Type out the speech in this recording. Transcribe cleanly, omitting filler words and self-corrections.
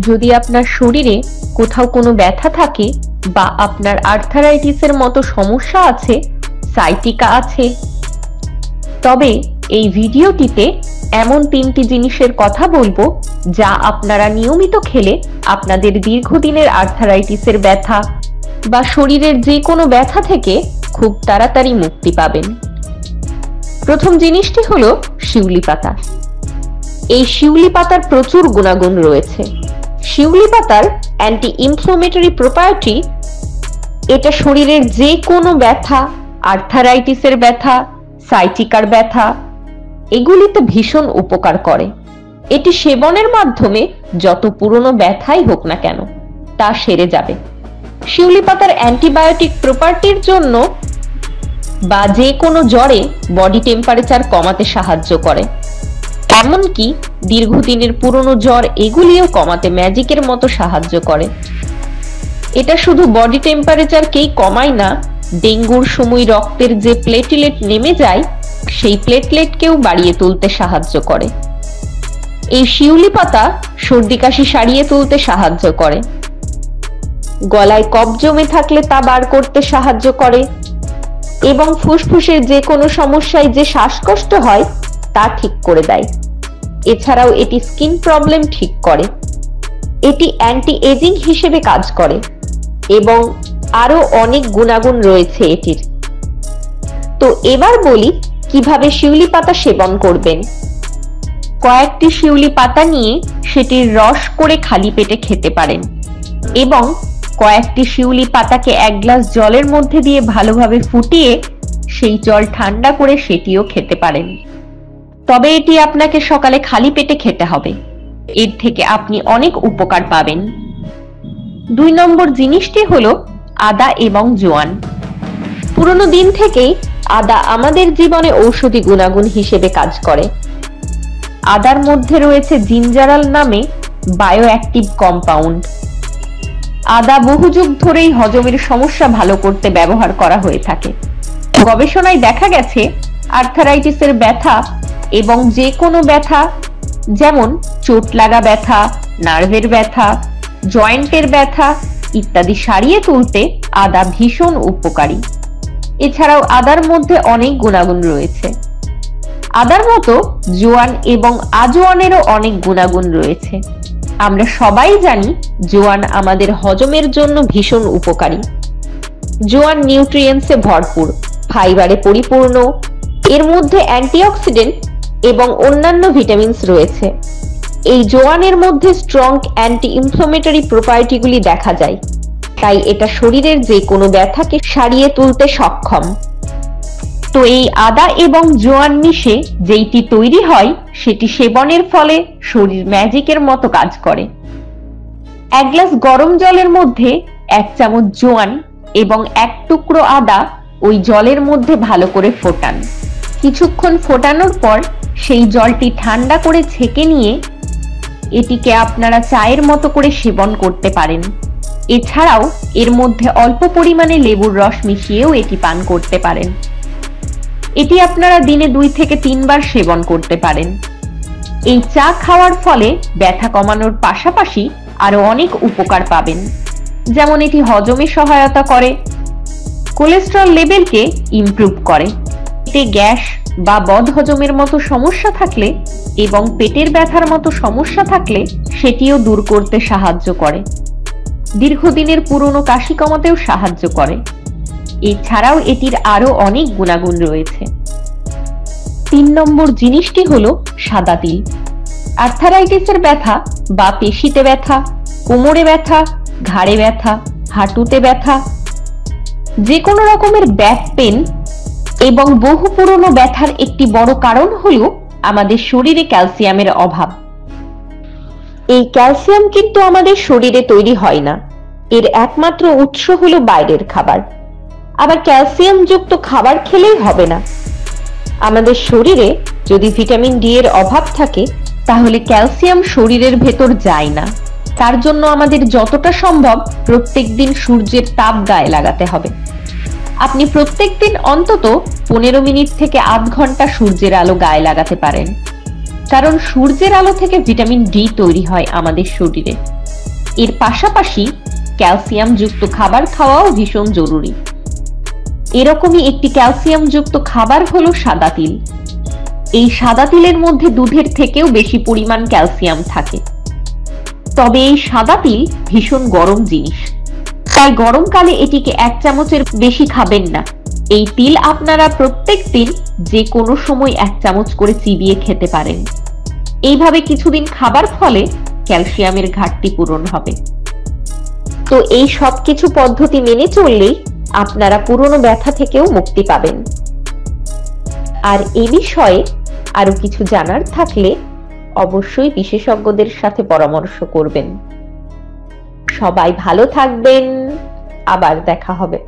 যদি আপনার শরীরে কোথাও কোনো ব্যথা থাকে বা আপনার আর্থারাইটিসের মতো সমস্যা আছে, সাইটিকা আছে, তবে এই ভিডিওটিতে এমন 3টি জিনিসের কথা বলবো যা আপনারা নিয়মিত খেলে আপনাদের দীর্ঘদিনের আর্থারাইটিসের ব্যথা বা শরীরের যে কোনো ব্যথা থেকে খুব তাড়াতাড়ি মুক্তি পাবেন। প্রথম জিনিসটি হলো শিউলি পাতা। এই শিউলি পাতার প্রচুর গুণাগুণ রয়েছে। শিউলি পাতার অ্যান্টি ইনফ্লামেটরি প্রপার্টি, এটা শরীরের যে কোনো ব্যথা, আর্থারাইটিসের ব্যথা, সাইটিকার ব্যথা, এগুলিতে ভীষণ উপকার করে। এটি সেবনের মাধ্যমে যত পুরনো ব্যথাই হোক না কেন তা সেরে যাবে। শিউলি পাতার অ্যান্টিবায়োটিক প্রপার্টির জন্য বা যে কোনো জ্বরে বডি টেম্পারেচার কমাতে সাহায্য করে, এমনকি দীর্ঘদিনের পুরনো জ্বর এগুলিও কমাতে ম্যাজিকের মতো সাহায্য করে। এটা শুধু বডি টেম্পারেচারকেই কমায় না, ডেঙ্গুর সময় রক্তের যে প্লেটলেট নেমে যায় সেই প্লেটলেটকেও বাড়িয়ে তুলতে সাহায্য করে। এই শিউলি পাতা সর্দি কাশি সারিয়ে তুলতে সাহায্য করে, গলায় কফ জমে থাকলে তা বার করতে সাহায্য করে এবং ফুসফুসের যে কোনো সমস্যায় যে শ্বাসকষ্ট হয় তা ঠিক করে দেয়। এছাড়াও এটি স্কিন প্রবলেম ঠিক করে, এটি অ্যান্টি এজিং হিসেবে কাজ করে এবং আরো অনেক গুণাগুণ রয়েছে এটির। তো এবার বলি কিভাবে শিউলি পাতা সেবন করবেন। কয়েকটি শিউলি পাতা নিয়ে সেটির রস করে খালি পেটে খেতে পারেন এবং কয়েকটি শিউলি পাতাকে 1 গ্লাস জলের মধ্যে দিয়ে ভালোভাবে ফুটিয়ে সেই জল ঠান্ডা করে সেটিও খেতে পারেন। তবে এটি আপনাকে সকালে খালি পেটে খেতে হবে, এর থেকে আপনি অনেক উপকার পাবেন। 2 নম্বর জিনিসটি হলো আদা এবং জোয়ান। পুরনো দিন থেকেই আদা আমাদের জীবনে ঔষধি গুণাগুণ হিসেবে কাজ করে। আদার মধ্যে রয়েছে জিঞ্জারাল নামে বায়োঅ্যাক্টিভ কম্পাউন্ড। আদা বহু যুগ ধরেই হজমের সমস্যা ভালো করতে ব্যবহার করা হয়ে থাকে। গবেষণায় দেখা গেছে আর্থারাইটিসের ব্যথা এবং যে কোনো ব্যথা, যেমন চোট লাগা ব্যথা, নার্ভের ব্যথা, জয়েন্টের ব্যথা ইত্যাদি সারিয়ে তুলতে আদা ভীষণ উপকারী। এছাড়াও আদার মধ্যে অনেক গুণাগুণ রয়েছে। আদার মতো জোয়ান এবং আজওয়ানেরও অনেক গুণাগুণ রয়েছে। আমরা সবাই জানি জোয়ান আমাদের হজমের জন্য ভীষণ উপকারী। জোয়ান নিউট্রিয়েন্টসে ভরপুর, ফাইবারে পরিপূর্ণ, এর মধ্যে অ্যান্টিঅক্সিডেন্ট এবং অন্যান্য ভিটামিনস রয়েছে। এই জোয়ানের মধ্যে স্ট্রং অ্যান্টি ইনফ্লামেটরি প্রপার্টিগুলি দেখা যায়, তাই এটা শরীরের যে কোনো ব্যথাকে সারিয়ে তুলতে সক্ষম। তো এই আদা এবং জোয়ান মিশে যেইটি তৈরি হয় সেটি সেবনের ফলে শরীর ম্যাজিকের মতো কাজ করে। 1 গ্লাস গরম জলের মধ্যে 1 চামচ জোয়ান এবং 1 টুকরো আদা ওই জলের মধ্যে ভালো করে ফোটান। কিছুক্ষণ ফোটানোর পর সেই জলটি ঠান্ডা করে ছেঁকে নিয়ে এটিকে আপনারা চায়ের মতো করে সেবন করতে পারেন। এছাড়াও এর মধ্যে অল্প পরিমাণে লেবুর রস মিশিয়েও এটি পান করতে পারেন। এটি আপনারা দিনে 2 থেকে 3 বার সেবন করতে পারেন। এই চা খাওয়ার ফলে ব্যথা কমানোর পাশাপাশি আরো অনেক উপকার পাবেন, যেমন এটি হজমে সহায়তা করে, কোলেস্টেরল লেভেলকে ইমপ্রুভ করে, পেটে গ্যাস বা বদহজমের মতো সমস্যা থাকলে এবং পেটের ব্যথার মতো সমস্যা থাকলে সেটিও দূর করতে সাহায্য করে, দীর্ঘদিনের পুরনো কাশি কমাতেও সাহায্য করে। এছাড়াও এটির আরো অনেক গুণাগুণ রয়েছে। 3 নম্বর জিনিসটি হলো সাদা তিল। আর্থারাইটিসের ব্যথা বা পেশিতে ব্যথা, কোমরে ব্যথা, ঘাড়ে ব্যথা, হাঁটুতে ব্যথা, যে কোনো রকমের ব্যাক পেন এবং বহু পুরনো ব্যথার একটি বড় কারণ হলো আমাদের শরীরে ক্যালসিয়ামের অভাব। এই ক্যালসিয়াম কিন্তু আমাদের শরীরে তৈরি হয় না, এর একমাত্র উৎস হলো বাইরের খাবার। আবার ক্যালসিয়াম যুক্ত খাবার খেলেই হবে না। আমাদের শরীরে যদি ভিটামিন ডি এর অভাব থাকে তাহলে ক্যালসিয়াম শরীরের ভেতর যায় না। তার জন্য আমাদের যতটা সম্ভব প্রত্যেকদিন সূর্যের তাপ গায়ে লাগাতে হবে। আপনি প্রত্যেকদিন অন্তত 15 মিনিট থেকে আধ ঘন্টা সূর্যের আলো গায়ে লাগাতে পারেন, কারণ সূর্যের আলো থেকে ভিটামিন ডি তৈরি হয় আমাদের শরীরে। এর পাশাপাশি ক্যালসিয়াম যুক্ত খাবার খাওয়াও ভীষণ জরুরি। এরকমই একটি ক্যালসিয়াম যুক্ত খাবার হলো সাদা তিল। এই সাদা তিলের মধ্যে দুধের থেকেও বেশি পরিমাণ ক্যালসিয়াম থাকে। তবে এই সাদা তিল ভীষণ গরম জিনিস, তাই গরমকালে এটিকে 1 চামচের বেশি খাবেন না। এই তিল আপনারা প্রত্যেক দিন যে কোনো সময় 1 চামচ করে চিবিয়ে খেতে পারেন। এইভাবে কিছুদিন খাবার ফলে ক্যালসিয়ামের ঘাটতি পূরণ হবে। তো এই সব কিছু পদ্ধতি মেনে চললেই আপনারা পুরনো ব্যথা থেকেও মুক্তি পাবেন। আর এ বিষয়ে আরো কিছু জানার থাকলে অবশ্যই বিশেষজ্ঞদের সাথে পরামর্শ করবেন। সবাই ভালো থাকবেন, আবার দেখা হবে।